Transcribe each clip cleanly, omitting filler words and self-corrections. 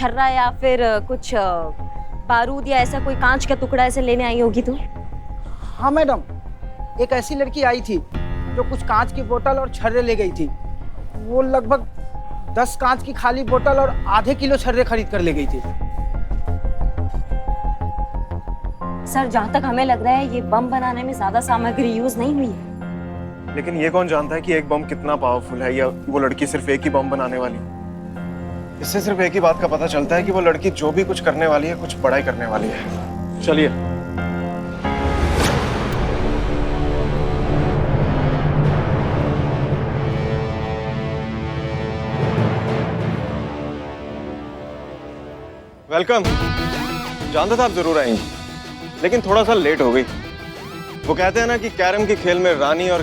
छर्रा या फिर कुछ बारूद या ऐसा कोई कांच का टुकड़ा ऐसे लेने आई होगी तू? हाँ मैडम, एक ऐसी लड़की आई थी जो कुछ कांच की बोतल और छर्रे ले गई थी। वो लगभग 10 कांच की खाली बोतल और आधे किलो छर्रे खरीद कर ले गई थी। सर, जहाँ तक हमें लग रहा है ये बम बनाने में ज्यादा सामग्री यूज नहीं हुई है। लेकिन ये कौन जानता है कि एक बम कितना पावरफुल है, या वो लड़की सिर्फ एक ही बम बनाने वाली। इससे सिर्फ एक ही बात का पता चलता है कि वो लड़की जो भी कुछ करने वाली है, कुछ बड़ा ही करने वाली है। चलिए। वेलकम। जानता था आप जरूर आएंगी, लेकिन थोड़ा सा लेट हो गई। वो कहते हैं ना कि कैरम के खेल में रानी और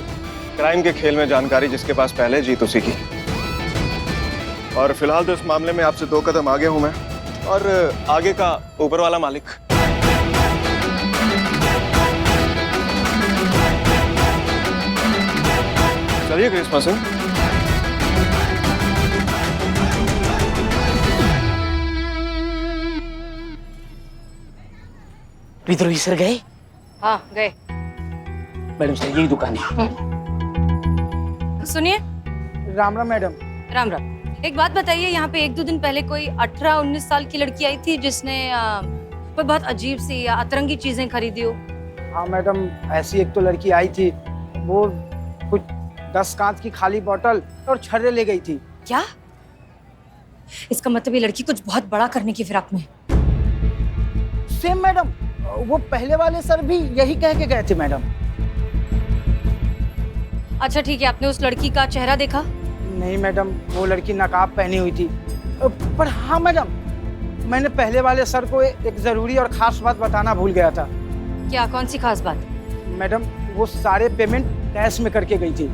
क्राइम के खेल में जानकारी जिसके पास पहले जीत उसी की। और फिलहाल तो इस मामले में आपसे 2 कदम आगे हूं मैं, और आगे का ऊपर वाला मालिक। चलिए करिश्मा सिंह। विद्रोही सर गए? हाँ गए। मैडम सर यही दुकान है। सुनिए। राम राम मैडम। राम राम। एक बात बताइए, यहाँ पे 1-2 दिन पहले कोई 18-19 साल की लड़की आई थी जिसने कोई बहुत अजीब सी या अतरंगी चीजें खरीदी हो। हाँ मैडम, ऐसी एक तो लड़की आई थी, वो कुछ 10 कांच की खाली बोतल और छर्रे ले गई थी। क्या? इसका मतलब ये लड़की कुछ बहुत बड़ा करने की फिराक में। सेम मैडम, वो पहले वाले सर भी यही कह के गए थे मैडम। अच्छा ठीक है, आपने उस लड़की का चेहरा देखा? नहीं मैडम, वो लड़की नकाब पहनी हुई थी। पर हाँ मैडम, मैंने पहले वाले सर को एक जरूरी और खास बात बताना भूल गया था। क्या? कौन सी खास बात? मैडम, वो सारे पेमेंट कैश में करके गई थी।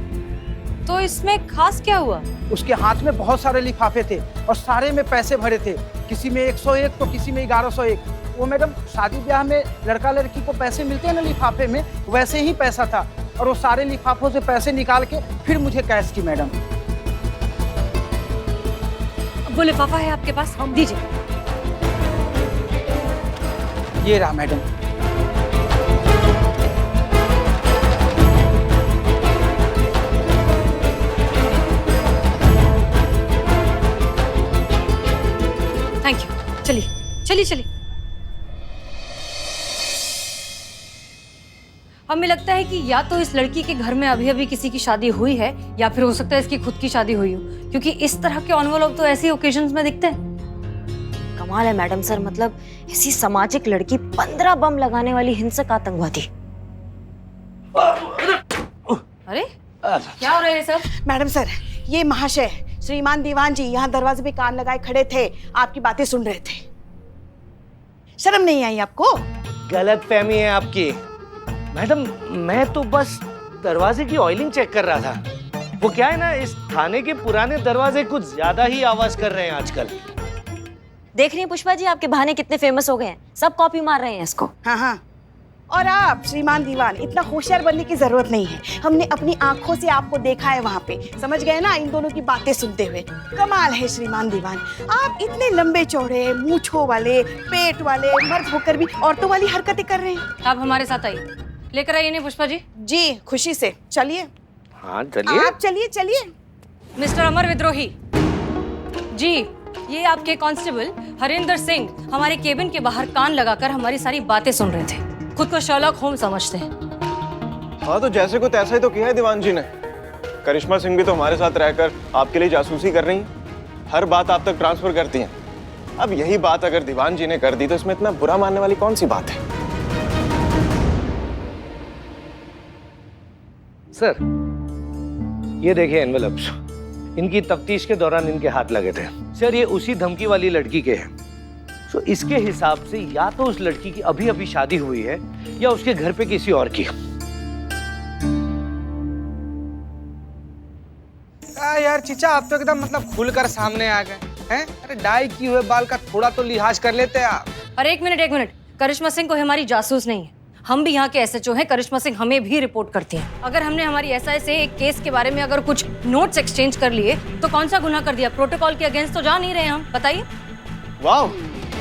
तो इसमें खास क्या हुआ? उसके हाथ में बहुत सारे लिफाफे थे और सारे में पैसे भरे थे। किसी में 101 तो किसी में 1101। वो मैडम, शादी ब्याह में लड़का लड़की को पैसे मिलते हैं ना लिफाफे में, वैसे ही पैसा था। और वो सारे लिफाफों से पैसे निकाल के फिर मुझे कैश की मैडम। वो लिफाफा है आपके पास? दीजिए। ये रहा मैडम। Thank you. चलिए चलिए चलिए। हमें लगता है कि या तो इस लड़की के घर में अभी अभी किसी की शादी हुई है, या फिर हो सकता है इसकी खुद की शादी हुई हो, क्योंकि इस तरह के एनवेलप तो ऐसी ओकेजन्स में दिखते हैं। कमाल है मैडम सर, मतलब ऐसी सामाजिक लड़की 15 बम लगाने वाली हिंसक आतंकवादी। अरे क्या हो रहा है सब? मैडम सर, ये महाशय श्रीमान दीवान जी यहाँ दरवाजे पे कान लगाए खड़े थे, आपकी बातें सुन रहे थे। शर्म नहीं आई आपको? गलत फहमी है आपकी मैडम। मैं तो बस दरवाजे की ऑयलिंग चेक कर रहा था। वो क्या है ना, इस थाने के पुराने दरवाजे कुछ ज्यादा ही आवाज कर रहे हैं आजकल। देख रही हैं पुष्पा जी, आपके बहाने कितने फेमस हो गए हैं, सब कॉपी मार रहे हैं इसको। हाँ हाँ, और आप श्रीमान दीवान इतना होशियार बनने की जरूरत नहीं है। हमने अपनी आंखों से आपको देखा है वहाँ पे, समझ गए ना, इन दोनों की बातें सुनते हुए। कमाल है श्रीमान दीवान, आप इतने लंबे चौड़े, मूंछों वाले, पेट वाले, मर्द होकर भी औरतों वाली हरकतें कर रहे हैं। आप हमारे साथ आइए, लेकर आइए। नहीं पुष्पा जी? जी खुशी से। चलिए। हाँ चलिए। आप चलिए चलिए। मिस्टर अमर विद्रोही जी, ये आपके कांस्टेबल हरिंदर सिंह हमारे केबिन के बाहर कान लगाकर हमारी सारी बातें सुन रहे थे। खुद को शर्लॉक होम्स समझते हैं। हाँ, तो जैसे को तैसा ही तो किया है दीवान जी ने। करिश्मा सिंह भी तो हमारे साथ रहकर आपके लिए जासूसी कर रही हैं, हर बात आप तक ट्रांसफर करती हैं। अब यही बात अगर दीवान जी ने कर दी तो इसमें इतना बुरा मानने वाली कौन सी बात है? सर, ये देखिए एनवेलप्स, इनकी तफ्तीश के दौरान इनके हाथ लगे थे। सर, ये उसी धमकी वाली लड़की के हैं। तो इसके हिसाब से या तो उस लड़की की अभी अभी शादी हुई है, या उसके घर पे किसी और की। यार चीचा, आप तो एकदम मतलब खुलकर सामने आ गए हैं। अरे डाई किए हुए बाल का थोड़ा तो लिहाज कर लेते आप। अरे एक मिनट, करिश्मा सिंह कोई हमारी जासूस नहीं है। हम भी यहाँ के एसएचओ हैं। करिश्मा सिंह हमें भी रिपोर्ट करती हैं। अगर हमने हमारी एसआई से एक केस के बारे में अगर कुछ नोट्स एक्सचेंज कर लिए तो कौन सा गुनाह कर दिया? प्रोटोकॉल के अगेंस्ट तो जा नहीं रहे हम, बताइए। Wow,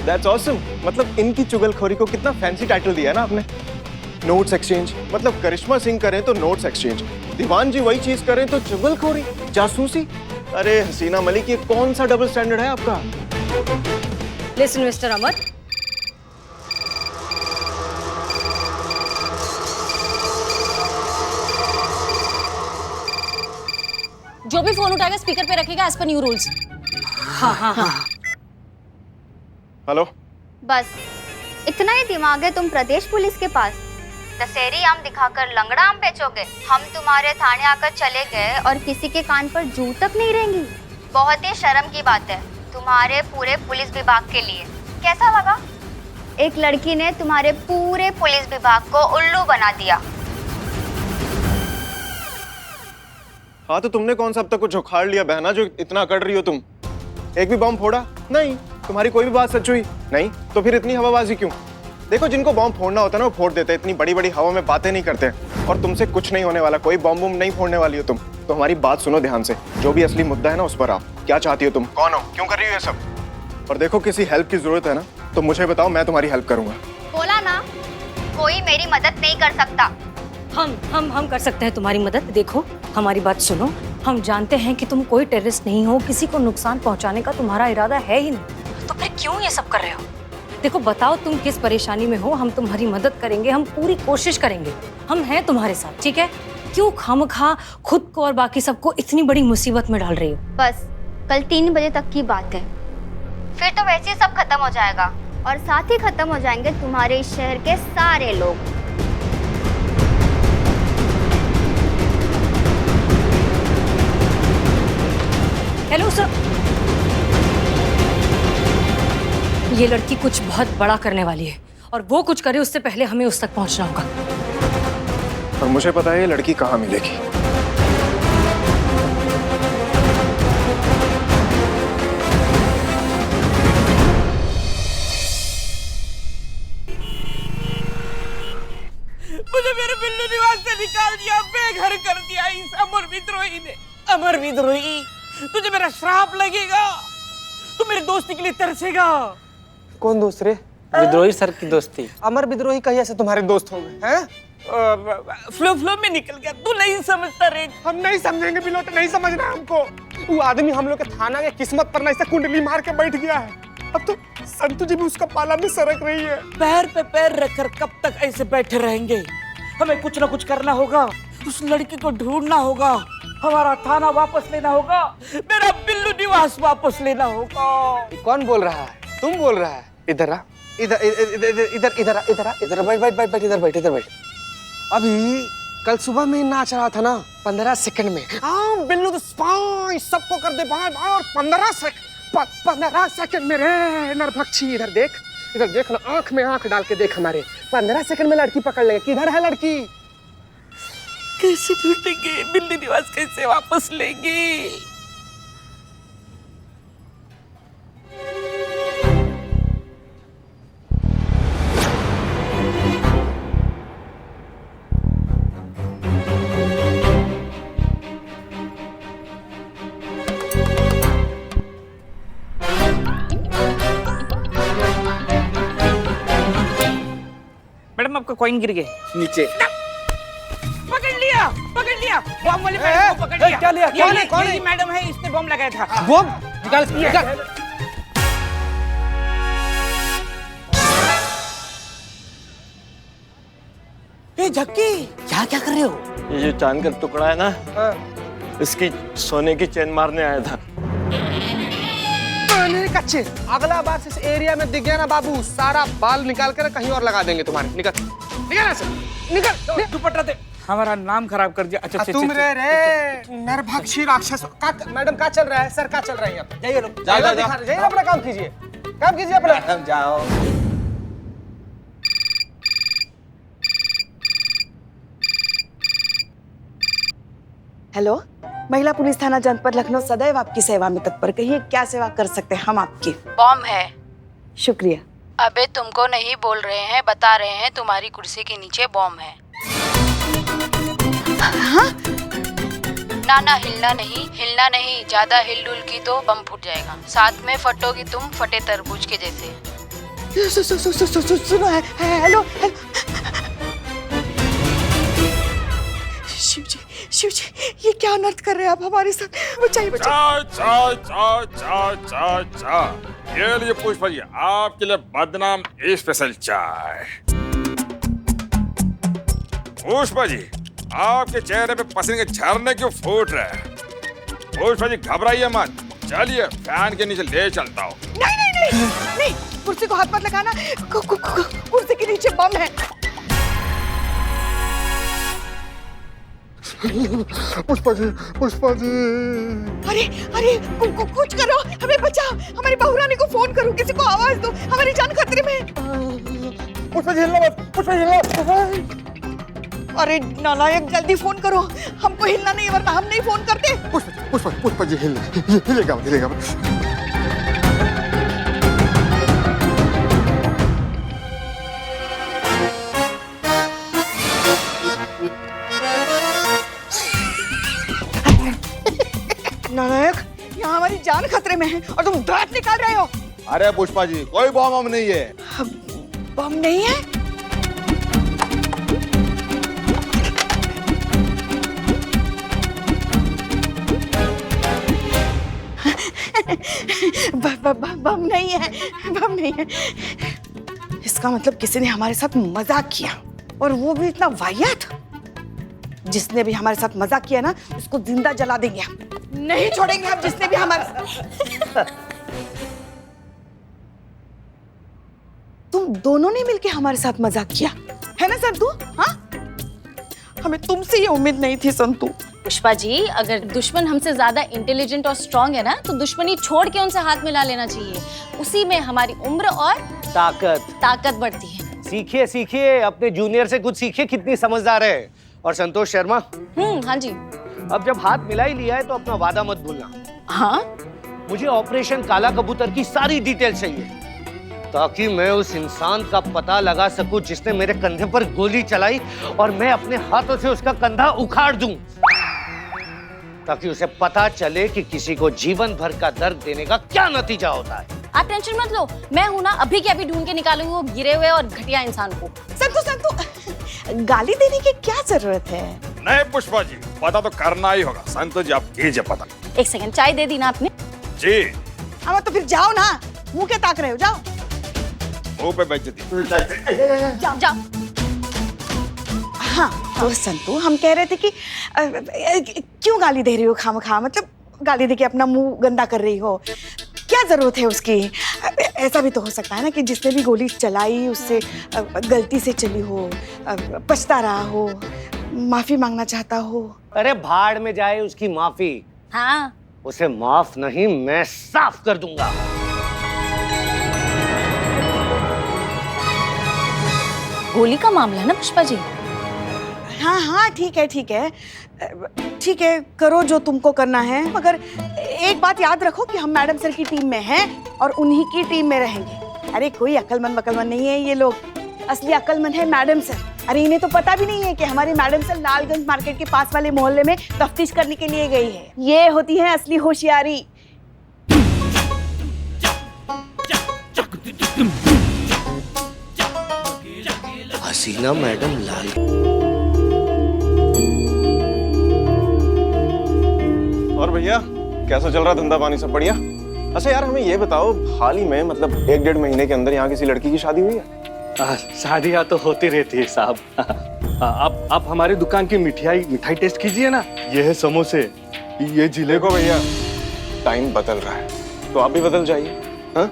that's awesome. मतलब इनकी चुगलखोरी को कितना फैंसी टाइटल दिया है ना आपने। नोट्स एक्सचेंज, मतलब करिश्मा सिंह करें तो नोट्स एक्सचेंज, दीवान जी वही चीज करें तो चुगलखोरी, जासूसी। अरे हसीना मलिक, ये कौन सा डबल स्टैंडर्ड है आपका? लिसन मिस्टर अमर, जो भी फोन उठाएगा स्पीकर पे रखेगा एज पर न्यू रूल्स। हाँ। हेलो। बस इतना ही दिमाग है तुम प्रदेश पुलिस के पास? दशहरी आम दिखाकर लंगड़ा आम बेचोगे? हम तुम्हारे थाने आकर चले गए और किसी के कान पर जू तक नहीं रहेंगी। बहुत ही शर्म की बात है तुम्हारे पूरे पुलिस विभाग के लिए। कैसा लगा? एक लड़की ने तुम्हारे पूरे पुलिस विभाग को उल्लू बना दिया। हाँ तो तुमने कौन सा अब तक कुछ उखाड़ लिया बहना जो इतना अकड़ रही हो तुम? एक भी बम फोड़ा नहीं? तुम्हारी कोई भी बात सच हुई नहीं? तो फिर इतनी हवाबाजी क्यों? देखो, जिनको बम फोड़ना होता है ना वो फोड़ देते हैं, इतनी बड़ी बड़ी हवा में बातें नहीं करते। और तुमसे कुछ नहीं होने वाला, कोई बम नहीं फोड़ने वाली हो तुम। तो हमारी बात सुनो ध्यान से, जो भी असली मुद्दा है ना उस पर आओ। क्या चाहती हो तुम? कौन हो? क्यों कर रही हो ये सब? और देखो, किसी हेल्प की जरूरत है ना तो मुझे बताओ, मैं तुम्हारी हेल्प करूंगा। बोला ना, कोई मेरी मदद नहीं कर सकता। हम कर सकते हैं तुम्हारी मदद। देखो, हमारी बात सुनो, हम जानते हैं कि तुम कोई टेररिस्ट नहीं हो, किसी को नुकसान पहुंचाने का तुम्हारा इरादा है ही नहीं, तो फिर क्यों ये सब कर रहे हो? देखो, बताओ तुम किस परेशानी में हो, हम तुम्हारी मदद करेंगे, हम पूरी कोशिश करेंगे, हम हैं तुम्हारे साथ, ठीक है? क्यों खामखा खुद को और बाकी सबको इतनी बड़ी मुसीबत में डाल रही हो? बस कल 3 बजे तक की बात है, फिर तो वैसे ही सब खत्म हो जाएगा और साथ ही खत्म हो जाएंगे तुम्हारे इस शहर के सारे लोग। हेलो सर, ये लड़की कुछ बहुत बड़ा करने वाली है और वो कुछ करे उससे पहले हमें उस तक पहुंचना होगा। और मुझे पता है ये लड़की कहाँ मिलेगी। मुझे मेरे बिल्लू निवास से निकाल दिया, बेघर कर दिया इस अमर विद्रोही ने। अमर विद्रोही, तुझे मेरा श्राप लगेगा, तू मेरे दोस्ती के लिए तरसेगा। कौन दूसरे? विद्रोही सर की दोस्ती। अमर विद्रोही कहीं ऐसे तुम्हारे दोस्त हो गए हैं? फ्लो में निकल गया, तू नहीं समझता रे। हम नहीं समझेंगे बिलोट, नहीं समझना हमको। वो आदमी हम लोग के थाना के किस्मत पर ऐसे कुंडली मार के बैठ गया है। अब तो संतु जी भी उसका पाला में सरक रही है। पैर पे पैर रखकर कब तक ऐसे बैठे रहेंगे? हमें कुछ ना कुछ करना होगा, उस लड़की को ढूंढना होगा, हमारा थाना वापस लेना होगा, मेरा बिल्लू निवास वापस लेना होगा। कौन बोल रहा है? तुम बोल रहा है? इधर आ, इधर इधर इधर इधर इधर इधर बैठ इधर बैठ। अभी कल सुबह में नाच रहा था ना 15 सेकंड में। हाँ बिल्लू तो सबको कर दे बाहर और 15 सेकंड में रे नरभक्षी। इधर देख ना, आंख में आंख डाल के देख हमारे। 15 सेकंड में लड़की पकड़ लेगा। किधर है लड़की? कैसे ढूंढेंगे? बिल्लू निवास कैसे वापस लेंगे? मैडम आपका कॉइन गिर गया नीचे। पकड़ लिया बम वाले मैडम को पकड़ लिया। क्या लिया? कौन है? मैडम है, इसने बम लगाया था। बम निकाल। ए झक्की, क्या कर रहे हो? ये जो चांद का टुकड़ा है ना, इसकी सोने की चेन मारने आया था। कच्चे अगला बार से इस एरिया में दिख गया ना बाबू, सारा बाल निकाल कर कहीं और लगा देंगे तुम्हारे। निकल दुपट्टा दे। हमारा नाम खराब कर दिया। अच्छा तुम रे नरभक्षी राक्षस। मैडम क्या चल रहा है? सर क्या चल रहा है? जाइए लोग, जाइए अपना काम कीजिए, अपना जाओ। हेलो, महिला पुलिस थाना जनपद लखनऊ सदैव आपकी सेवा में तत्पर। कहिए क्या सेवा कर सकते हैं हम आपकी? बॉम्ब है। शुक्रिया। अबे तुमको नहीं बोल रहे हैं, बता रहे हैं, तुम्हारी कुर्सी के नीचे बॉम्ब है। हाँ? ना ना, हिलना नहीं, ज्यादा हिल डुल की तो बम फूट जाएगा। साथ में फटोगी तुम, फटे तरबूज के जैसे। सुनो, हेलो। शिव जी, ये क्या अनर्थ कर रहे हैं आप हमारे साथ? बचाइए। चाय। ये लिए पुष्पा जी, आपके लिए बदनाम स्पेशल चाय। पुष्पा जी, आपके चेहरे पे पसीने के झरने क्यों फूट रहे हैं? पुष्पा जी घबराइए मत, चलिए फैन के नीचे ले चलता हूँ। नहीं, कुर्सी को हाथ मत लगाना, कुर्सी के नीचे बम है। पुष्पा जी। अरे कुछ करो, हमें बचाओ, हमारी बहू रानी को फोन करो, किसी को आवाज दो, हमारी जान खतरे में है। पुष्पा जी हिलना। अरे नालायक, जल्दी फोन करो, हमको हिलना नहीं, वरना हम नहीं फोन करते। पुष्पा जी हिलेगा। नालायक, यहाँ हमारी जान खतरे में है और तुम दांत निकाल रहे हो। अरे पुष्पा जी, कोई बम नहीं है। बम नहीं है? बम नहीं है। इसका मतलब किसी ने हमारे साथ मजाक किया, और वो भी इतना वाहियात। जिसने भी हमारे साथ मजाक किया ना, उसको जिंदा जला देंगे हम, नहीं छोड़ेंगे हम जिसने भी हमारे साथ। तुम दोनों ने मिलके हमारे साथ मजाक किया है ना संतू? हाँ, हमें तुमसे ये उम्मीद नहीं थी संतू। पुष्पा जी, अगर दुश्मन हमसे ज्यादा इंटेलिजेंट और स्ट्रांग है ना, तो दुश्मनी छोड़ के उनसे हाथ मिला लेना चाहिए। उसी में हमारी उम्र और ताकत बढ़ती है। सीखिए, अपने जूनियर से कुछ सीखिए, कितनी समझदार है। और संतोष शर्मा, हाँ जी। अब जब हाथ मिला ही लिया है तो अपना वादा मत भूलना। हाँ, मुझे ऑपरेशन काला कबूतर की सारी डिटेल चाहिए, ताकि मैं उस इंसान का पता लगा सकूं जिसने मेरे कंधे पर गोली चलाई, और मैं अपने हाथों से उसका कंधा उखाड़ दूं, ताकि उसे पता चले कि किसी को जीवन भर का दर्द देने का क्या नतीजा होता है। आप टेंशन मत लो, मैं हूं ना, अभी के अभी ढूंढ के निकालूंगी वो गिरे हुए और घटिया इंसान को। संतू, गाली देने की क्या जरूरत है? नहीं पुष्पा जी, पता तो करना ही होगा। संतोष जी, आप कीजिए पता। एक सेकंड, चाय दे दी ना आपने? जी। हाँ, तो फिर जाओ ना, मुंह क्या ताक रहे हो, जाओ। मुंह पे बेइज्जती। जाओ। हाँ, तो संतू, हम कह रहे थे कि क्यों गाली दे रही हो खामखा, मतलब गाली देके अपना मुंह गंदा कर रही हो, क्या जरूरत है उसकी? ऐसा भी तो हो सकता है ना कि जिसने भी गोली चलाई उससे गलती से चली हो, पछता रहा हो, माफी मांगना चाहता हो। अरे भाड़ में जाए उसकी माफी। हाँ, उसे माफ नहीं, मैं साफ कर दूंगा। गोली का मामला है ना पुष्पा जी? हाँ, ठीक है, करो जो तुमको करना है, मगर एक बात याद रखो कि हम मैडम सर की टीम में हैं और उन्हीं की टीम में रहेंगे। अरे कोई अक्लमंद बकलमंद नहीं है ये लोग, असली अक्लमंद है मैडम सर। अरे इन्हें तो पता भी नहीं है कि हमारी मैडम सर लालगंज मार्केट के पास वाले मोहल्ले में तफ्तीश करने के लिए गई है। ये होती है असली होशियारी। हसीना मैडम लाल। और भैया, कैसा चल रहा धंधा पानी, सब बढ़िया? अच्छा यार, हमें ये बताओ, हाल ही में मतलब 1-1.5 महीने के अंदर यहाँ किसी लड़की की शादी हुई है? शादियाँ तो होती रहती है साहब। आप हमारी दुकान की मिठाई टेस्ट कीजिए ना। ये है समोसे, ये जिले। देखो भैया, टाइम बदल रहा है, तो आप भी बदल जाइए। हाँ,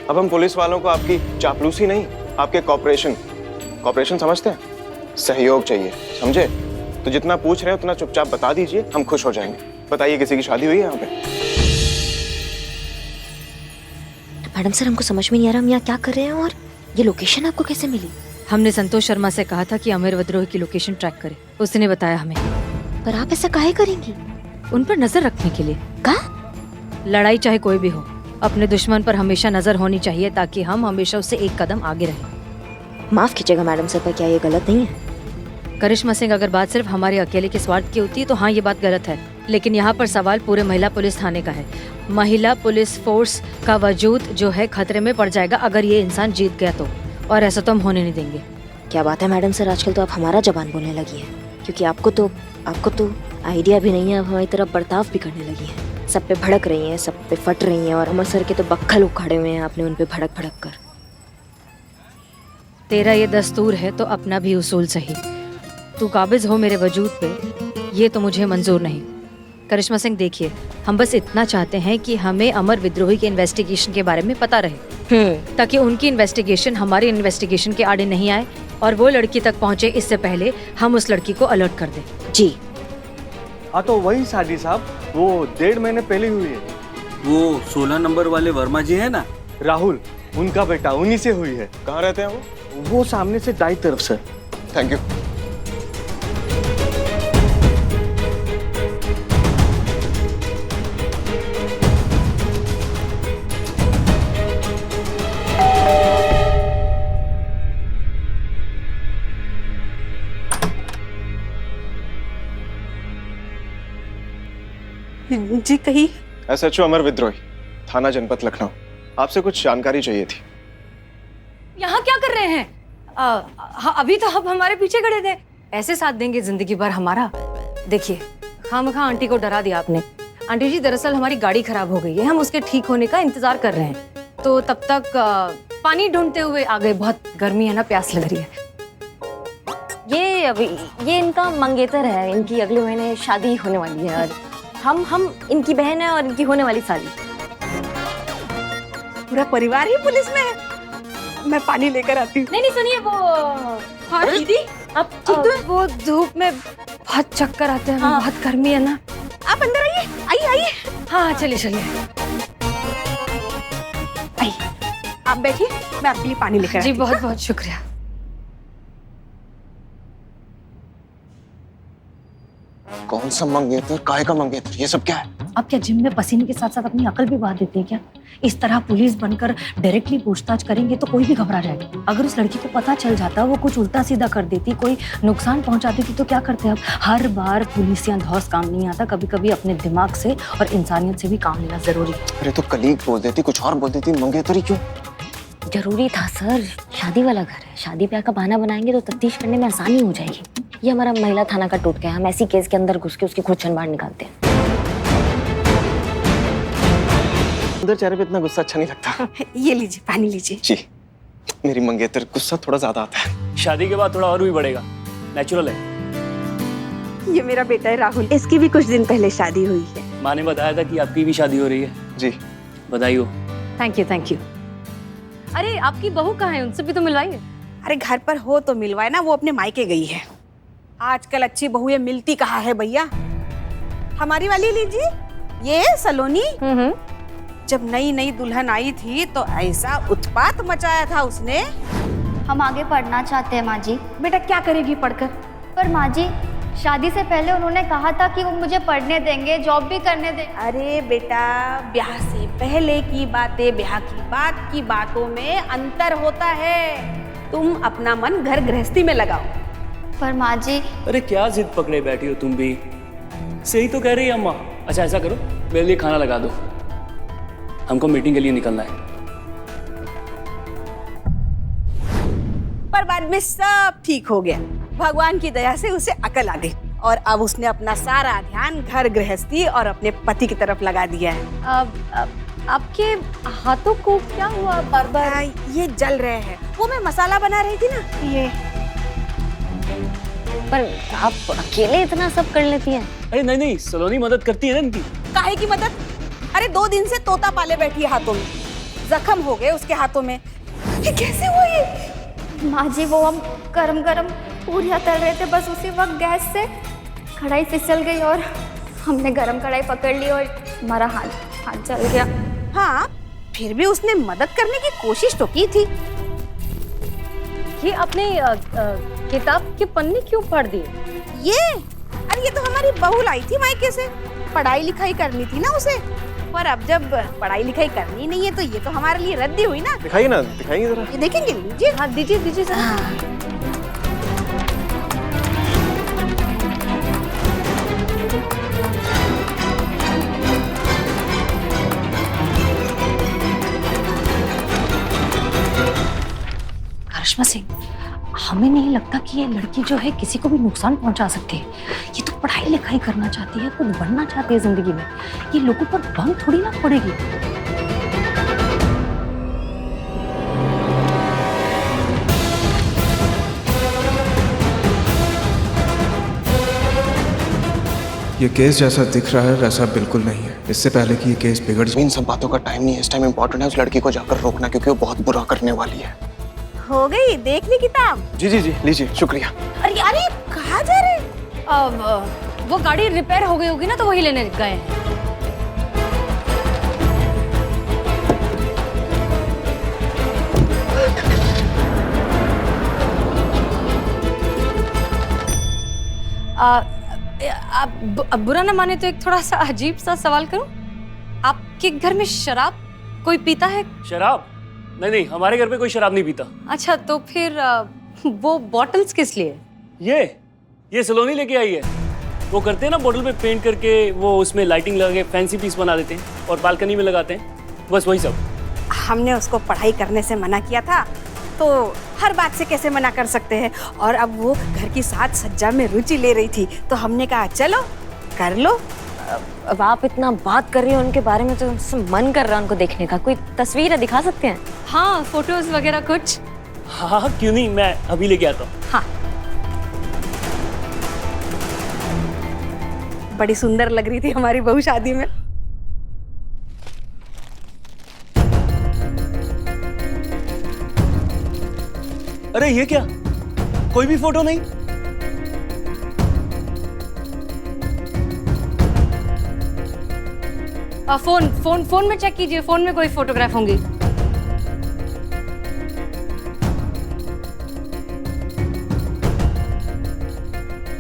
अब हम पुलिस वालों को आपकी चापलूसी नहीं, आपके कॉपरेशन समझते हैं, सहयोग चाहिए, समझे? तो जितना पूछ रहे हैं उतना चुपचाप बता दीजिए, हम खुश हो जाएंगे। बताइए, किसी की शादी हुई है यहाँ पे? मैडम सर, हमको समझ में नहीं आ रहा हम यहाँ क्या कर रहे हैं, और ये लोकेशन आपको कैसे मिली? हमने संतोष शर्मा से कहा था कि अमर विद्रोही की लोकेशन ट्रैक करे, उसने बताया हमें। पर आप ऐसा काहे करेंगी? उन पर नजर रखने के लिए। कहा? लड़ाई चाहे कोई भी हो, अपने दुश्मन पर हमेशा नजर होनी चाहिए, ताकि हम हमेशा उससे एक कदम आगे रहें। माफ कीजिएगा मैडम सर, पर क्या ये गलत नहीं है? करिश्मा सिंह, अगर बात सिर्फ हमारे अकेले के स्वार्थ की होती तो हाँ, ये बात गलत है, लेकिन यहाँ पर सवाल पूरे महिला पुलिस थाने का है। महिला पुलिस फोर्स का वजूद जो है खतरे में पड़ जाएगा अगर ये इंसान जीत गया तो, और ऐसा तो हम होने नहीं देंगे। क्या बात है मैडम सर, आजकल तो आप हमारा जबान बोलने लगी है, क्योंकि आपको तो आइडिया भी नहीं है, आप हमारी तरफ बर्ताव भी करने लगी है। सब पे भड़क रही हैं, सब पे फट रही हैं, और अमर सर के तो बक्खल उखाड़े हुए हैं आपने उन पे भड़क भड़क कर। तेरा ये दस्तूर है तो अपना भी उसूल सही। तू काबिज हो मेरे वजूद पे, ये तो मुझे मंजूर नहीं। करिश्मा सिंह देखिए, हम बस इतना चाहते हैं कि हमें अमर विद्रोही के इन्वेस्टिगेशन के बारे में पता रहे, ताकि उनकी इन्वेस्टिगेशन हमारी इन्वेस्टिगेशन के आड़े नहीं आए और वो लड़की तक पहुंचे इससे पहले हम उस लड़की को अलर्ट कर दें। जी हाँ, तो वही शादी साहब, वो 1.5 महीने पहले हुई है। वो 16 नंबर वाले वर्मा जी है ना, राहुल, उनका बेटा, उन्हीं से हुई है। कहाँ रहते हैं वो सामने से दाई तरफ सर। Thank you. जी कही। SHO अमर विद्रोही, थाना जनपद लखनऊ, आपसे कुछ जानकारी चाहिए थी। यहाँ क्या कर रहे हैं? हाँ, अभी तो आप हमारे पीछे खड़े थे। ऐसे साथ देंगे जिंदगी भर हमारा? देखिए, खामखा आंटी को डरा दिया आपने। आंटी जी, दरअसल हमारी गाड़ी खराब हो गई है, हम उसके ठीक होने का इंतजार कर रहे हैं, तो तब तक पानी ढूंढते हुए आ गए। बहुत गर्मी है ना, प्यास लग रही है। ये इनका मंगेतर है, इनकी अगले महीने शादी होने वाली है, और हम इनकी बहन है और इनकी होने वाली साली। पूरा परिवार ही पुलिस में है। मैं पानी लेकर आती हूँ। नहीं सुनिए, वो हाँ दीदी, अब ठीक तो है? वो धूप में बहुत चक्कर आते हैं, हाँ। बहुत गर्मी है ना। आप अंदर आइए, आइए। हाँ, चलिए। आइए, आप बैठिए, मैं आपके लिए पानी लेकर जी, आती हूँ। बहुत बहुत शुक्रिया। कौन सा मंगेतर, काहे का मंगेतर, ये सब क्या है? अब क्या जिम में पसीने के साथ साथ अपनी अकल भी बहा देते हैं क्या? इस तरह पुलिस बनकर डायरेक्टली पूछताछ करेंगे तो कोई भी घबरा जाएगा। अगर उस लड़की को पता चल जाता, वो कुछ उल्टा सीधा कर देती, कोई नुकसान पहुंचा देती, तो क्या करते? अब हर बार पुलिस या धौस काम नहीं आता, कभी कभी अपने दिमाग से और इंसानियत से भी काम लेना जरूरी है। अरे तो कलीग बोल देती, कुछ और बोल देती, मंगेतरी क्यों? जरूरी था सर, शादी वाला घर है, शादी ब्याह का बहाना बनाएंगे तो तफ्तीश करने में आसानी हो जाएगी। ये हमारा महिला थाना का टूट गया, हम ऐसी केस के अंदर घुस के उसकी खुरचन बाहर निकालते हैं। अंदर चेहरे पे इतना गुस्सा अच्छा नहीं लगता। ये लीजिए, पानी लीजिए। जी, मेरी मंगेतर गुस्सा थोड़ा ज्यादा आता है। शादी के बाद थोड़ा और भी बढ़ेगा, नेचुरल है। ये मेरा बेटा है राहुल, इसकी भी कुछ दिन पहले शादी हुई है। माँ ने बताया था कि आपकी भी शादी हो रही है। जी, बधाई हो। Thank you. अरे, आपकी बहू कहाँ है? उनसे भी तो मिलवाइए। अरे घर पर हो तो मिलवाए ना, वो अपने मायके गई है। आजकल अच्छी बहुएं मिलती कहाँ है भैया। हमारी वाली लीजिए, ये सलोनी। जब नई दुल्हन आई थी तो ऐसा उत्पात मचाया था उसने। हम आगे पढ़ना चाहते हैं माँ जी। बेटा क्या करेगी पढ़कर? पर माँ जी, शादी से पहले उन्होंने कहा था कि वो मुझे पढ़ने देंगे, जॉब भी करने देंगे। अरे बेटा, ब्याह से पहले की बातें, ब्याह की बात की बातों में अंतर होता है। तुम अपना मन घर गृहस्थी में लगाओ। पर माँ जी। अरे क्या जिद पकड़े बैठी हो तुम भी? सही तो कह रही है अम्मा। अच्छा ऐसा करो, मेरे लिए खाना लगा दो, हमको मीटिंग के लिए निकलना है। पर बाद में सब ठीक हो गया, भगवान की दया से उसे अकल आ गई और अब उसने अपना सारा ध्यान घर गृहस्थी और अपने पति की तरफ लगा दिया है। आपके हाथों को क्या हुआ? बार-बार ये जल रहे हैं। वो मैं मसाला बना रही थी ना, ये। पर आप अकेले इतना सब कर लेती हैं? अरे नहीं, सलोनी मदद करती है ना इनकी। काहे की मदद? अरे 2 दिन से तोता पाले बैठी है हाथों में, जख्म हो गए उसके हाथों में। ये कैसे हुआ ये? माँ जी, वो हम गरम पूरियाँ तल रहे थे, बस उसी वक्त गैस से कढ़ाई फिसल गई और हमने गरम कढ़ाई पकड़ ली और हमारा हाथ जल गया। हाँ, फिर भी उसने मदद करने की कोशिश तो की थी। ये अपने किताब के पन्ने क्यों फाड़ दिए? अरे ये तो हमारी बहू लाई थी मायके से, पढ़ाई लिखाई करनी थी ना उसे। पर अब जब पढ़ाई लिखाई करनी नहीं है तो ये तो हमारे लिए रद्दी हुई ना। दिखाइए जरा। ये देखेंगे? लीजिए। हाँ, दीजिए जरा। करिश्मा सिंह, हमें नहीं लगता कि ये लड़की जो है किसी को भी नुकसान पहुंचा सकती है। ये तो पढ़ाई लिखाई करना चाहती है, कुछ बनना चाहती है जिंदगी में। ये लोगों पर बम थोड़ी ना पड़ेगी। ये केस जैसा दिख रहा है वैसा बिल्कुल नहीं है। इससे पहले कि ये केस बिगड़ जाए, इन सब बातों का टाइम नहीं है। इस टाइम इम्पोर्टेंट है उस लड़की को जाकर रोकना, क्योंकि वो बहुत बुरा करने वाली है। हो गई देख ली किताब? जी जी जी, लीजिए, शुक्रिया। अरे अरे कहाँ जा रहे? वो गाड़ी रिपेयर हो गई होगी ना, तो वही लेने गए हैं। आप बुरा ना माने तो एक थोड़ा सा अजीब सा सवाल करूं? आपके घर में शराब कोई पीता है? शराब? नहीं, हमारे घर पे कोई शराब नहीं पीता। अच्छा, तो फिर वो बॉटल्स किस लिए? ये सलोनी लेके आई है। वो करते हैं ना, बोतल पे पेंट करके वो उसमें लाइटिंग लगा के फैंसी पीस बना देते हैं और बालकनी में लगाते हैं, बस वही सब। हमने उसको पढ़ाई करने से मना किया था, तो हर बात से कैसे मना कर सकते हैं। और अब वो घर की साज सज्जा में रुचि ले रही थी, तो हमने कहा चलो कर लो। अब आप इतना बात कर रही हो उनके बारे में, तो मन कर रहा है उनको देखने का। कोई तस्वीर है, दिखा सकते हैं? हाँ, फोटोज वगैरह कुछ। हाँ, क्यों नहीं, मैं अभी लेके आता हूँ। हाँ, बड़ी सुंदर लग रही थी हमारी बहू शादी में। अरे ये क्या, कोई भी फोटो नहीं? फोन में चेक कीजिए, फोन में कोई फोटोग्राफ होंगी।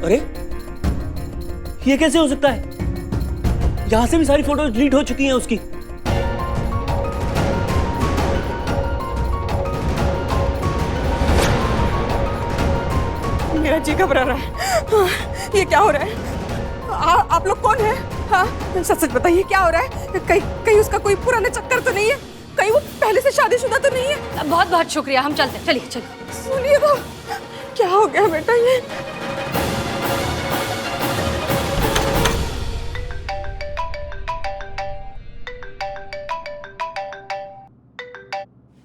अरे ये कैसे हो सकता है? यहां से भी सारी फोटोज डिलीट हो चुकी हैं उसकी। मेरा जी घबरा रहा है। ये क्या हो रहा है? आप लोग कौन है? हाँ, सच सच बताइए, क्या हो रहा है? कहीं उसका कोई पुराना चक्कर तो नहीं है? कहीं वो पहले से शादीशुदा तो नहीं है? बहुत बहुत शुक्रिया, हम चलते हैं। चलिए चलिए। सुनिए तो, क्या हो गया बेटा ये?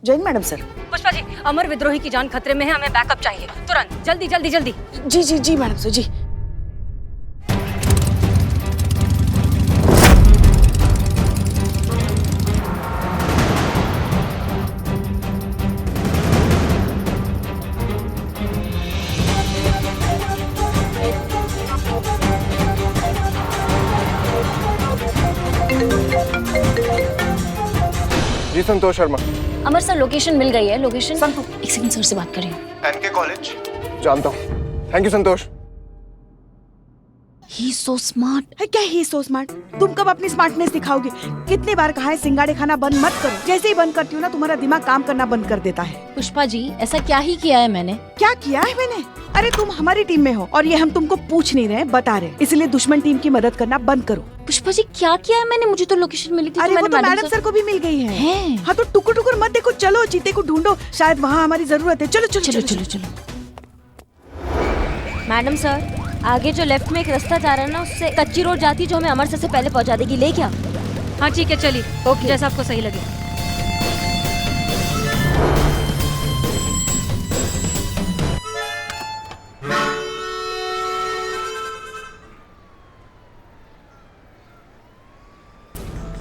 Jain madam sir. पुष्पा जी, अमर विद्रोही की जान खतरे में है, हमें बैकअप चाहिए तुरंत। जल्दी जल्दी जल्दी। जी जी जी मैडम सर, जी। जी संतोष शर्मा। अमर सर, लोकेशन मिल गई है। लोकेशन एक सेकंड, सर से बात कर रही हूँ। एनके कॉलेज जानता हूँ। Thank you Santosh. He so smart. है क्या ही सो स्मार्ट? तुम कब अपनी स्मार्टनेस दिखाओगे? कितनी बार कहा है सिंगाड़े खाना बंद मत करो। जैसे ही बंद करती हूँ ना, तुम्हारा दिमाग काम करना बंद कर देता है। पुष्पा जी, ऐसा क्या ही किया है मैंने? क्या किया है मैंने? अरे तुम हमारी टीम में हो और ये हम तुमको पूछ नहीं रहे, बता रहे। इसलिए दुश्मन टीम की मदद करना बंद करो। पुष्पा जी, क्या किया है मैंने? मुझे तो लोकेशन मिली थी। अरे वो तो मैडम सर को भी मिल गई है। हाँ, तो टुकुर टुकुर मत देखो, चलो चीते को ढूंढो, शायद वहाँ हमारी जरूरत है। चलो चलो चलो चलो चलो। मैडम सर, आगे जो लेफ्ट में एक रास्ता जा रहा है ना, उससे कच्ची रोड जाती है जो हमें अमर सर से पहले पहुंचा देगी। ले क्या? हाँ ठीक है, चलिए। ओके, जैसा आपको सही लगे।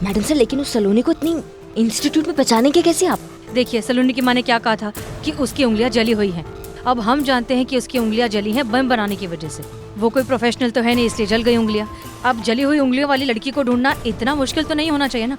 मैडम सर, लेकिन उस सलोनी को इतनी इंस्टीट्यूट में पहचानेंगे कैसे आप? देखिए, सलोनी की माँ ने क्या कहा था कि उसकी उंगलियां जली हुई हैं। अब हम जानते हैं कि उसकी उंगलियां जली हैं बम बनाने की वजह से। वो कोई प्रोफेशनल तो है नहीं, इसलिए जल गई उंगलियां। अब जली हुई उंगलियों वाली लड़की को ढूंढना इतना मुश्किल तो नहीं होना चाहिए ना।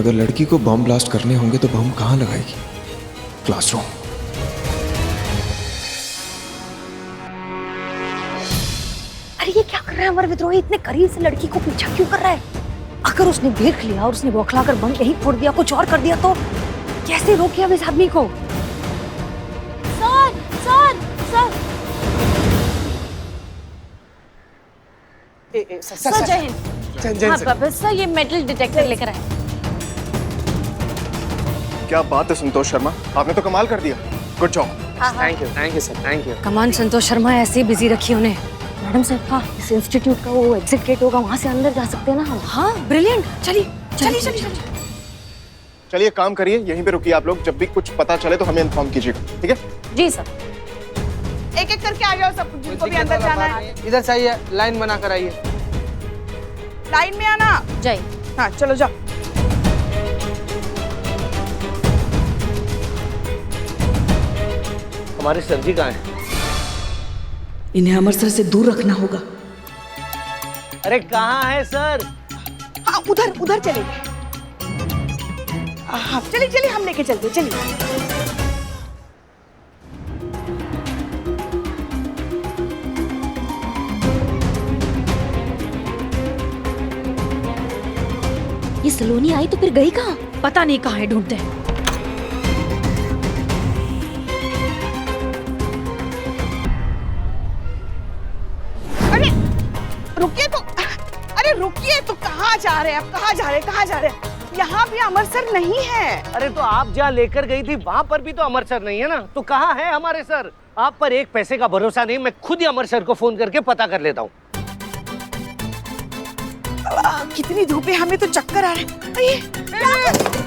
अगर लड़की को बम ब्लास्ट करने होंगे तो बम कहाँ लगाएगी? क्लासरूम। अरे ये क्या कर रहा है अमर विद्रोही? इतने करीब से लड़की को पीछा क्यों कर रहा है? अगर उसने देख लिया और उसने बौखलाकर बम यही फोड़ दिया, कुछ और कर दिया तो कैसे रोके अब इस आदमी को? सर सर सर सर जय हिंद। जय हाँ सर। बाबा सर, ये मेटल डिटेक्टर लेकर आए। क्या बात है संतोष शर्मा, आपने तो कमाल कर दिया। Good job. Thank you sir, thank you. Come on Santosh Sharma ऐसे ही बिजी रखी उन्हें। मैडम साहब, हाँ इस इंस्टीट्यूट का वो एग्जिट गेट होगा, वहाँ से अंदर जा सकते हैं ना हम? हाँ ब्रिलियंट, चलिए चलिए चलिए। चलिए काम करिए, यहीं पे रुकिए आप लोग। जब भी कुछ पता चले तो हमें इन्फॉर्म कीजिएगा, ठीक है? जी सर। एक एक करके आ जाओ सब, जिनको भी अंदर जाना है। इधर से आइए, लाइन बना कर आइए। लाइन में आना। जय। हाँ चलो जाओ। हमारे सर जी कहाँ हैं? इन्हें अमर सर से दूर रखना होगा। अरे कहाँ है सर? हाँ उधर उधर चले। हाँ चलिए चलिए, हम लेके चलते, चलिए। ये सलोनी आई तो फिर गई कहाँ? पता नहीं कहाँ है, ढूंढते हैं। अरे रुकिए तो, अरे रुकिए तो, कहाँ जा रहे हैं आप? कहाँ जा रहे हैं? कहाँ जा रहे हैं? यहाँ भी अमर सर नहीं है। अरे तो आप जहाँ लेकर गई थी वहाँ पर भी तो अमर सर नहीं है ना, तो कहाँ है हमारे सर? आप पर एक पैसे का भरोसा नहीं, मैं खुद ही अमर सर को फोन करके पता कर लेता हूँ। कितनी धूप है, हमें तो चक्कर आ रहे हैं।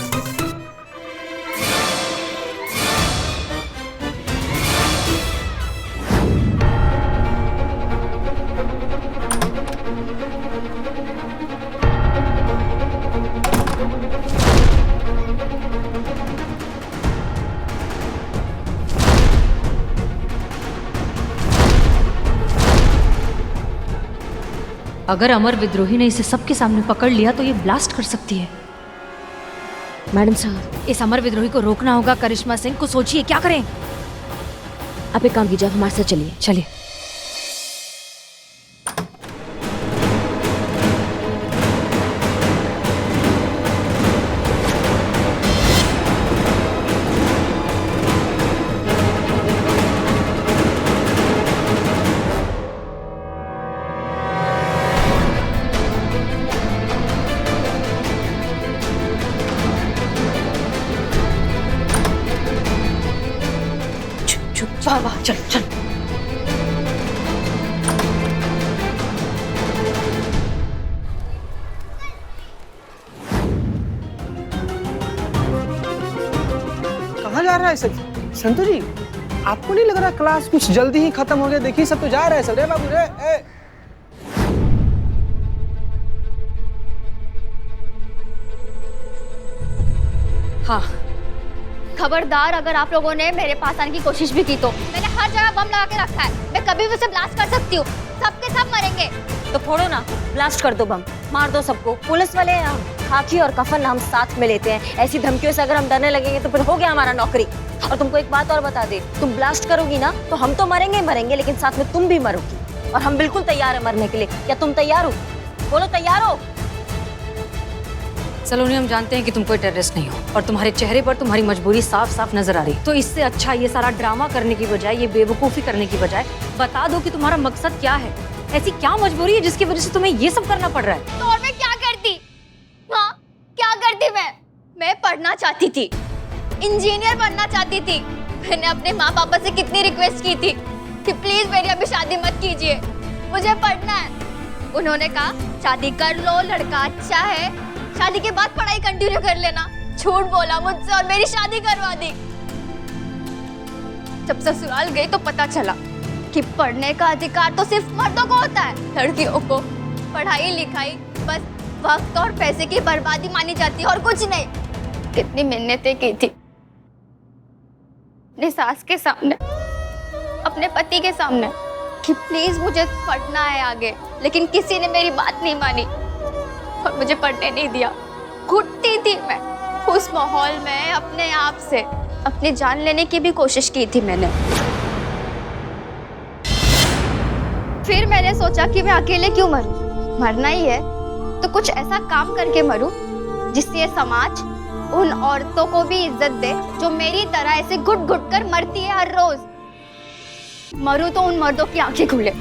अगर अमर विद्रोही ने इसे सबके सामने पकड़ लिया तो ये ब्लास्ट कर सकती है। मैडम साहब, इस अमर विद्रोही को रोकना होगा। करिश्मा सिंह को सोचिए क्या करें। आप एक काम कीजिए, आप हमारे साथ चलिए। चलिए। वाह वाह, चल चल। कहाँ जा रहा है सर? संतु जी, आपको नहीं लग रहा क्लास कुछ जल्दी ही खत्म हो गया? देखिए सब तो जा रहे हैं सब। रे बाबू रे, हाँ खबरदार, अगर आप लोगों ने मेरे पास आने की कोशिश भी की तो मैंने हर जगह बम लगा के रखा है। मैं कभी भी उसे ब्लास्ट कर सकती हूँ। सबके सब मरेंगे। तो फोड़ो ना, ब्लास्ट कर दो बम, मार दो सबको। पुलिस वाले हैं हम, खाकी और कफन हम साथ में लेते हैं। ऐसी धमकियों से अगर हम डरने लगेंगे तो फिर हो गया हमारा नौकरी। और तुमको एक बात और बता दे, तुम ब्लास्ट करोगी ना तो हम तो मरेंगे मरेंगे, लेकिन साथ में तुम भी मरोगी। और हम बिल्कुल तैयार है मरने के लिए। क्या तुम तैयार हो? बोलो तैयार हो? सलोनी, हम जानते हैं कि तुम कोई टेररिस्ट नहीं हो और तुम्हारे चेहरे पर तुम्हारी मजबूरी साफ साफ नजर आ रही। तो इससे अच्छा ये सारा ड्रामा करने की बजाय, ये बेवकूफ़ी करने की बजाय बता दो कि तुम्हारा मकसद क्या है। ऐसी क्या मजबूरी है जिसकी वजह से तुम्हें ये सब करना पड़ रहा है? तो और मैं क्या करती? हाँ क्या करती? मैं पढ़ना चाहती थी, इंजीनियर बनना चाहती थी। मैंने अपने माँ पापा से कितनी रिक्वेस्ट की थी कि प्लीज मेरी अभी शादी मत कीजिए, मुझे पढ़ना है। उन्होंने कहा शादी कर लो, लड़का अच्छा है, शादी के बाद पढ़ाई कंटिन्यू कर लेना। झूठ बोला मुझसे और मेरी शादी करवा दी। जब ससुराल गई तो पता चला कि पढ़ने का अधिकार तो सिर्फ मर्दों को होता है, लड़कियों को पढ़ाई लिखाई बस वक्त और पैसे की बर्बादी मानी जाती है और कुछ नहीं। कितनी मिन्नतें की थी अपनी सास के सामने, अपने पति के सामने कि प्लीज मुझे पढ़ना है आगे, लेकिन किसी ने मेरी बात नहीं मानी और मुझे पढ़ने नहीं दिया। घुटती थी मैं, उस माहौल में अपने आप से अपनी जान लेने की भी कोशिश की थी मैंने। फिर मैंने सोचा कि मैं अकेले क्यों मरूं, मरना ही है तो कुछ ऐसा काम करके मरूं जिससे ये समाज उन औरतों को भी इज्जत दे जो मेरी तरह ऐसे घुट घुट कर मरती है हर रोज। मरूं तो उन मर्दों की आंखें खुले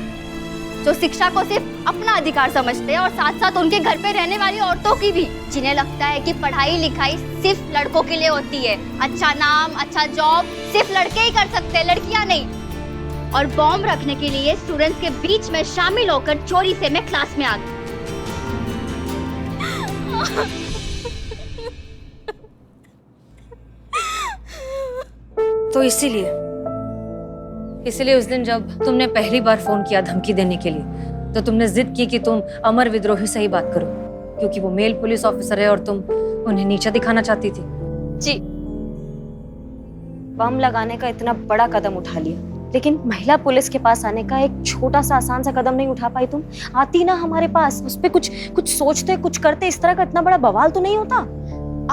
जो शिक्षा को सिर्फ अपना अधिकार समझते हैं और साथ साथ उनके घर पे रहने वाली औरतों की भी, जिन्हें लगता है कि पढ़ाई लिखाई सिर्फ लड़कों के लिए होती है, अच्छा नाम अच्छा जॉब सिर्फ लड़के ही कर सकते हैं, लड़कियां नहीं। और बॉम्ब रखने के लिए स्टूडेंट्स के बीच में शामिल होकर चोरी से मैं क्लास में आ गई। तो इसीलिए उस दिन जब तुमने पहली बार फोन किया धमकी देने के लिए, तो तुमने जिद की कि तुम अमर विद्रोही से ही बात करो, क्योंकि वो मेल पुलिस ऑफिसर है और तुम उन्हें नीचा दिखाना चाहती थी। जी, बम लगाने का इतना बड़ा कदम उठा लिया, लेकिन महिला पुलिस के पास आने का एक छोटा सा आसान सा कदम नहीं उठा पाई तुम? आती ना हमारे पास, उस पे कुछ सोचते कुछ करते, इस तरह का इतना बड़ा बवाल तो नहीं होता।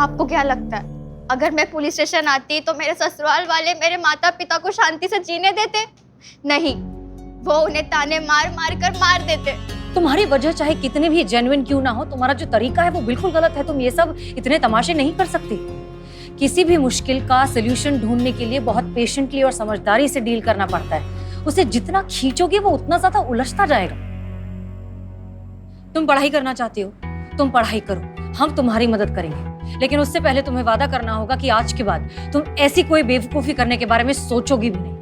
आपको क्या लगता है अगर मैं पुलिस स्टेशन आती तो मेरे ससुराल वाले मेरे माता पिता को शांति से जीने देते? नहीं, वो उन्हें ताने मार मार कर मार देते। तुम्हारी वजह चाहे कितनी भी जेन्युइन क्यों ना हो, तुम्हारा जो तरीका है वो बिल्कुल गलत है। तुम ये सब इतने तमाशे नहीं कर सकती। किसी भी मुश्किल का सोल्यूशन ढूंढने के लिए बहुत पेशेंटली और समझदारी से डील करना पड़ता है। उसे जितना खींचोगे वो उतना ज्यादा उलझता जाएगा। तुम पढ़ाई करना चाहती हो, तुम पढ़ाई करो, हम तुम्हारी मदद करेंगे, लेकिन उससे पहले तुम्हें वादा करना होगा कि आज के बाद तुम ऐसी कोई बेवकूफी करने के बारे में सोचोगी भी नहीं।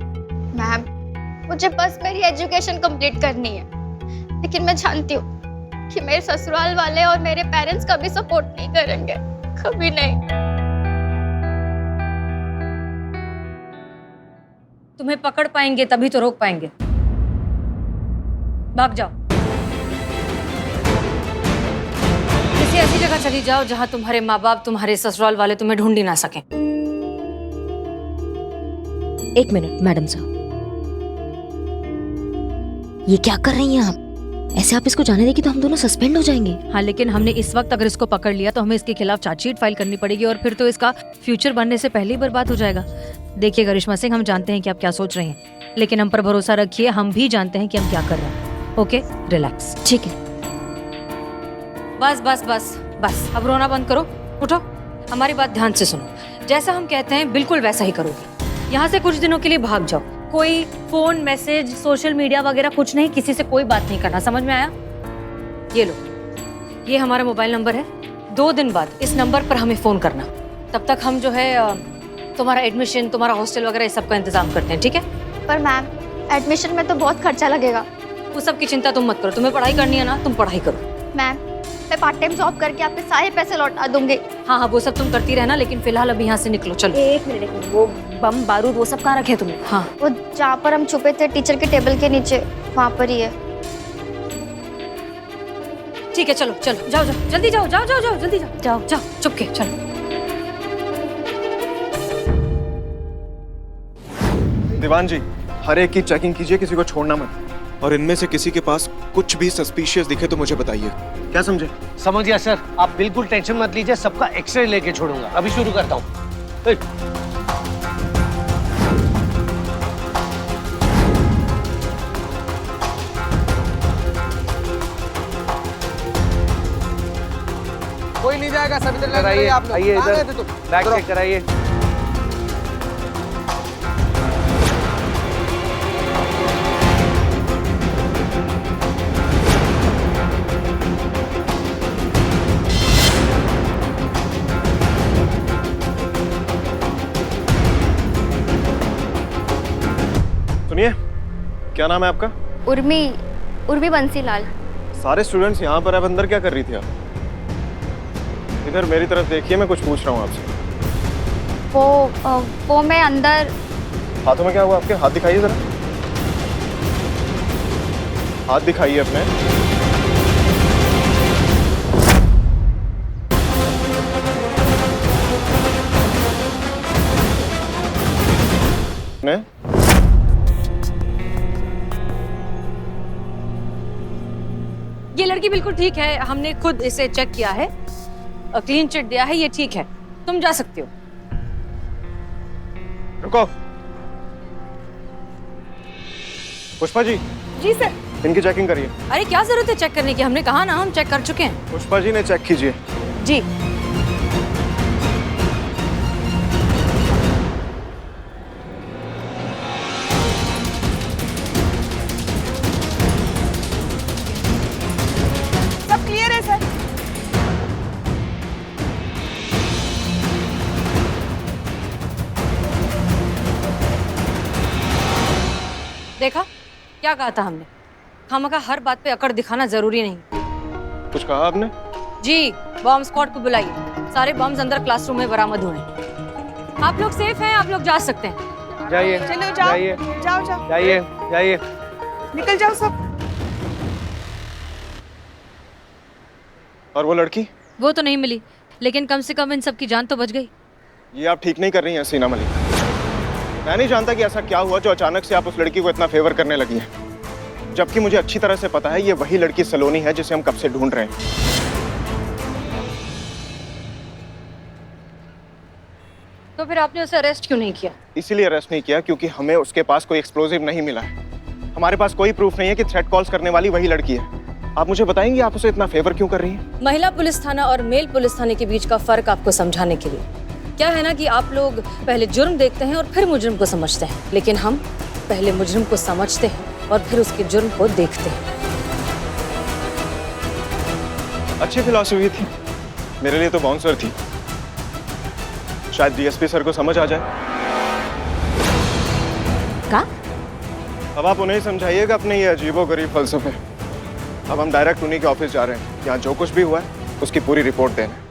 मैम, मुझे बस मेरी एजुकेशन कंप्लीट करनी है, लेकिन मैं जानती हूँ कि मेरे ससुराल वाले और मेरे पेरेंट्स कभी सपोर्ट नहीं करेंगे, कभी नहीं। तुम्हें पकड़ पाएंगे तभी तो रोक पाएंगे। भाग जाओ, किसी ऐसी जगह चली जाओ जहां तुम्हारे माँ बाप, तुम्हारे ससुराल वाले तुम्हें ढूंढ ही ना सकें। एक मिनट मैडम साहब, ये क्या कर रही हैं आप? ऐसे आप इसको जाने देगी तो हम दोनों सस्पेंड हो जाएंगे। हाँ, लेकिन हमने इस वक्त अगर इसको पकड़ लिया तो हमें इसके खिलाफ चार्जशीट फाइल करनी पड़ेगी और फिर तो इसका फ्यूचर बनने से पहले ही बर्बाद हो जाएगा। देखिए करिश्मा सिंह, हम जानते हैं कि आप क्या सोच रहे हैं, लेकिन हम पर भरोसा रखिए, हम भी जानते हैं कि हम क्या कर रहे हैं। Okay, relax. ठीक है। बस बस बस बस, अब रोना बंद करो, उठो, हमारी बात ध्यान से सुनो। जैसा हम कहते हैं बिल्कुल वैसा ही करोगे। यहाँ से कुछ दिनों के लिए भाग जाओ। कोई फोन, मैसेज, सोशल मीडिया वगैरह कुछ नहीं, किसी से कोई बात नहीं करना, समझ में आया? ये लो, ये हमारा मोबाइल नंबर है। 2 दिन बाद इस नंबर पर हमें फोन करना। तब तक हम जो है तुम्हारा एडमिशन, तुम्हारा हॉस्टल वगैरह इस सब का इंतजाम करते हैं, ठीक है? पर मैम, एडमिशन में तो बहुत खर्चा लगेगा। वो सब की चिंता तुम मत करो, तुम्हें पढ़ाई करनी है ना, तुम पढ़ाई करो। मैम, मैं पार्ट टाइम जॉब करके आपके सारे पैसे लौटा दूंगी। हाँ हाँ, वो सब तुम करती रहना, लेकिन फिलहाल अभी यहाँ से निकलो, चलो। एक मिनट, वो बम बारूद वो सब कहाँ रखे तुमने? हाँ, वो जहाँ पर हम छुपे थे टीचर के टेबल के नीचे, वहाँ पर ही है। ठीक है, चलो चलो, जाओ जाओ, जल्दी जाओ, जाओ जाओ जाओ, जल्दी जाओ, जाओ जाओ, चुपके चलो। दीवान जी, हर एक की चेकिंग कीजिए, किसी को छोड़ना मत। और इनमें से किसी के पास कुछ भी सस्पिशियस दिखे तो मुझे बताइए। क्या समझे? समझ गया सर, आप बिल्कुल टेंशन मत लीजिए, सबका एक्सरे लेके छोड़ूंगा। अभी शुरू करता हूँ। कोई नहीं जाएगा, सब इधर कराइए, आप लोग। आइए कहाँ इधर, गए थे तुम? बैग करो। चेक कराइए। सुनिए, क्या नाम है आपका? उर्मी बंसीलाल। सारे स्टूडेंट्स यहाँ पर, अब अंदर क्या कर रही थी आप? इधर मेरी तरफ देखिए, मैं कुछ पूछ रहा हूँ आपसे। वो मैं अंदर। हाथों में क्या हुआ आपके? हाथ दिखाइए जरा, हाथ दिखाइए अपने। ने? ये लड़की बिल्कुल ठीक है, हमने खुद इसे चेक किया है, क्लीन चिट दिया है, ये ठीक है। तुम जा सकती हो। रुको। पुष्पा जी। जी सर। इनकी चेकिंग करिए। अरे क्या जरूरत है चेक करने की, हमने कहा ना हम चेक कर चुके हैं। पुष्पा जी ने चेक कीजिए। जी। सब क्लियर है सर। देखा क्या कहा था हमने, खामखा हर बात पे अकड़ दिखाना जरूरी नहीं। कुछ कहा आपने? जी, बॉम्ब स्क्वाड को बुलाइए, सारे बॉम्ब्स अंदर क्लासरूम में बरामद हुए। आप लोग सेफ हैं, आप लोग जा सकते हैं। जाइए। चलो जाओ। जाइए। जाओ जाओ। जाइए जाइए। निकल जाओ सब। और वो लड़की? वो तो नहीं मिली, लेकिन कम से कम इन सब की जान तो बच गई। ये आप ठीक नहीं कर रही हैं सीना मलिक। मैं नहीं जानता कि ऐसा क्या हुआ जो अचानक से आप उस लड़की को इतना फेवर करने लगी हैं, जबकि मुझे अच्छी तरह से पता है ये वही लड़की सलोनी है जिसे हम कब से ढूंढ रहे हैं। तो फिर आपने उसे अरेस्ट क्यों नहीं किया? इसीलिए अरेस्ट नहीं किया क्योंकि हमें उसके पास कोई एक्सप्लोजिव नहीं मिला है। हमारे पास कोई प्रूफ नहीं है कि थ्रेट कॉल्स करने वाली वही लड़की है। आप मुझे बताएंगे आप उसे इतना फेवर क्यों कर रही हैं? महिला पुलिस थाना और मेल पुलिस थाने के बीच का फर्क आपको समझाने के लिए। क्या है ना कि आप लोग पहले जुर्म देखते हैं और फिर मुजरिम को समझते हैं, लेकिन हम पहले मुजरिम को समझते हैं और फिर उसके जुर्म को देखते हैं। अच्छी फिलॉसफी थी, मेरे लिए तो बाउंसर थी। शायद डीएसपी सर को समझ आ जाए। का? अब आप उन्हें समझाइएगा अपने ये अजीबोगरीब फलसफे। अब हम डायरेक्ट उन्हीं के ऑफिस जा रहे हैं। यहाँ जो कुछ भी हुआ है उसकी पूरी रिपोर्ट देने।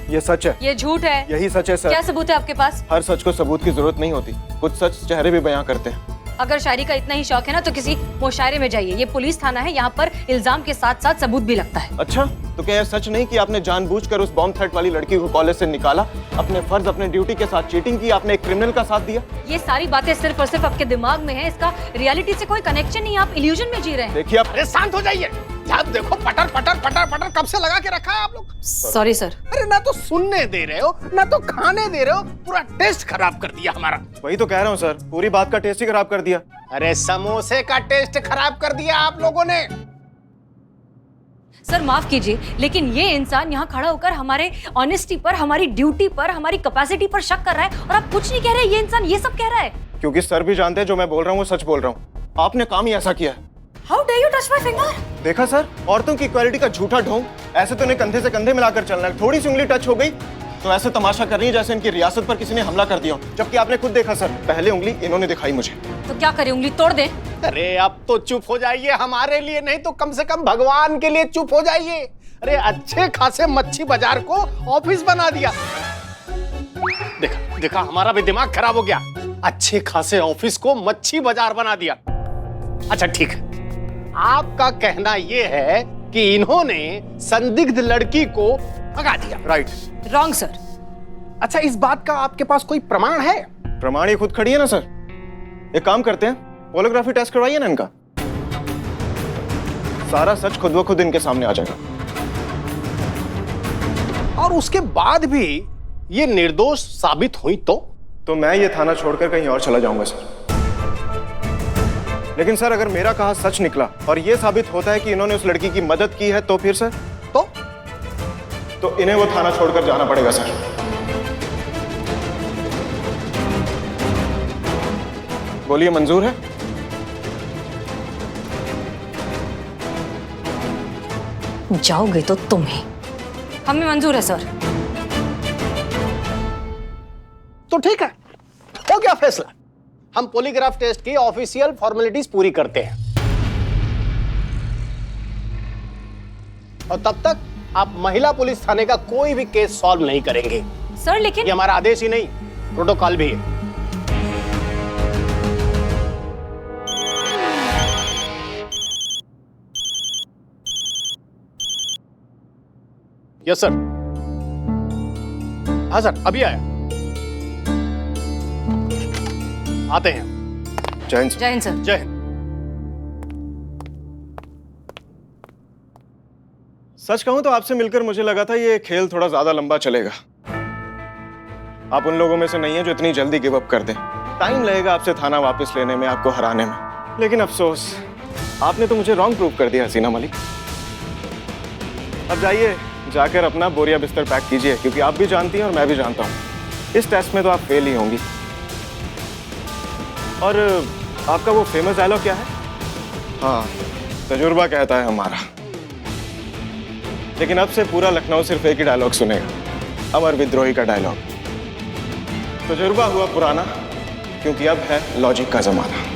ये सच है। ये झूठ है। यही सच है सर। क्या सबूत है आपके पास? हर सच को सबूत की जरूरत नहीं होती, कुछ सच चेहरे भी बयां करते हैं। अगर शायरी का इतना ही शौक है ना तो किसी मुशायरे में जाइए। ये पुलिस थाना है, यहाँ पर इल्जाम के साथ साथ सबूत भी लगता है। अच्छा, तो क्या यह सच नहीं कि आपने जानबूझकर उस बॉम्ब थ्रेट वाली लड़की को कॉलेज से निकाला, अपने फर्ज अपने ड्यूटी के साथ चीटिंग की, आपने एक क्रिमिनल का साथ दिया? ये सारी बातें सिर्फ और सिर्फ आपके दिमाग में है, इसका रियलिटी से कोई कनेक्शन नहीं है। आप इल्यूजन में जी रहे हैं। देखिए आप। अरे शांत हो जाइए। आप देखो पटर पटर पटर पटर कब से लगा के रखा है आप लोग। Sorry sir. अरे ना तो सुनने दे रहे हो ना तो खाने दे रहे हो, पूरा टेस्ट खराब कर दिया हमारा। वही तो कह रहा हूँ सर, पूरी बात का टेस्ट ही खराब कर दिया। अरे समोसे का टेस्ट खराब कर दिया आप लोगों ने। सर माफ कीजिए, लेकिन ये इंसान यहाँ खड़ा होकर हमारे ऑनेस्टी पर, हमारी ड्यूटी पर, हमारी कैपेसिटी पर शक कर रहा है और आप कुछ नहीं कह रहे। ये इंसान ये सब कह रहा है क्योंकि सर भी जानते हैं जो मैं बोल रहा हूँ वो सच बोल रहा हूँ। आपने काम ही ऐसा किया है। How dare you touch my finger? देखा सर, औरतों की इक्वालिटी का झूठा ढोंग। ऐसे तो इन्हें कंधे से कंधे मिलाकर चलना है, थोड़ी सी उंगली टच हो गई तो ऐसे तमाशा कर रही है जैसे इनकी रियासत पर किसी ने हमला कर दिया, जबकि आपने खुद देखा सर, पहले उंगली इन्होंने दिखाई मुझे। तो क्या करें, उंगली तोड़ दें? अरे अब तो चुप हो जाइए, हमारे लिए नहीं तो कम से कम भगवान के लिए चुप हो जाइए। अरे अच्छे खासे मच्छी बाजार को ऑफिस बना दिया। देखा देखा, हमारा भी दिमाग खराब हो गया। अच्छे खासे ऑफिस को मच्छी बाजार बना दिया। अच्छा ठीक है, आपका कहना यह है कि इन्होंने संदिग्ध लड़की को भगा दिया। राइट। Wrong sir. अच्छा, इस बात का आपके पास कोई प्रमाण है? प्रमाण ये खुद खड़ी है ना सर। एक काम करते हैं, पोलोग्राफी टेस्ट करवाइए ना इनका, सारा सच खुद ब खुद इनके सामने आ जाएगा। और उसके बाद भी ये निर्दोष साबित हुई तो मैं ये थाना छोड़कर कहीं और चला जाऊंगा सर। लेकिन सर अगर मेरा कहा सच निकला और ये साबित होता है कि इन्होंने उस लड़की की मदद की है तो फिर सर तो इन्हें वो थाना छोड़कर जाना पड़ेगा सर। बोलिए, मंजूर है? जाओगे तो तुम ही। हमें मंजूर है सर। तो ठीक है, हो गया फैसला। हम पॉलीग्राफ टेस्ट की ऑफिशियल फॉर्मेलिटीज पूरी करते हैं और तब तक आप महिला पुलिस थाने का कोई भी केस सॉल्व नहीं करेंगे सर। लेकिन ये हमारा आदेश ही नहीं, प्रोटोकॉल भी है। Yes sir. हाँ सर, अभी आया। आते हैं। जय हिंद। जय हिंद सर। जय हिंद। सच कहूं तो आपसे मिलकर मुझे लगा था ये खेल थोड़ा ज्यादा लंबा चलेगा। आप उन लोगों में से नहीं है जो इतनी जल्दी गिव अप कर दें। टाइम लगेगा आपसे थाना वापस लेने में, आपको हराने में। लेकिन अफसोस, आपने तो मुझे रॉन्ग प्रूव कर दिया हसीना मलिक। अब जाइए, जाकर अपना बोरिया बिस्तर पैक कीजिए, क्योंकि आप भी जानती हैं और मैं भी जानता हूं इस टेस्ट में तो आप फेल ही होंगी। और आपका वो फेमस डायलॉग क्या है? हाँ, तजुर्बा कहता है हमारा। लेकिन अब से पूरा लखनऊ सिर्फ एक ही डायलॉग सुनेगा, अमर विद्रोही का डायलॉग। तजुर्बा हुआ पुराना, क्योंकि अब है लॉजिक का जमाना।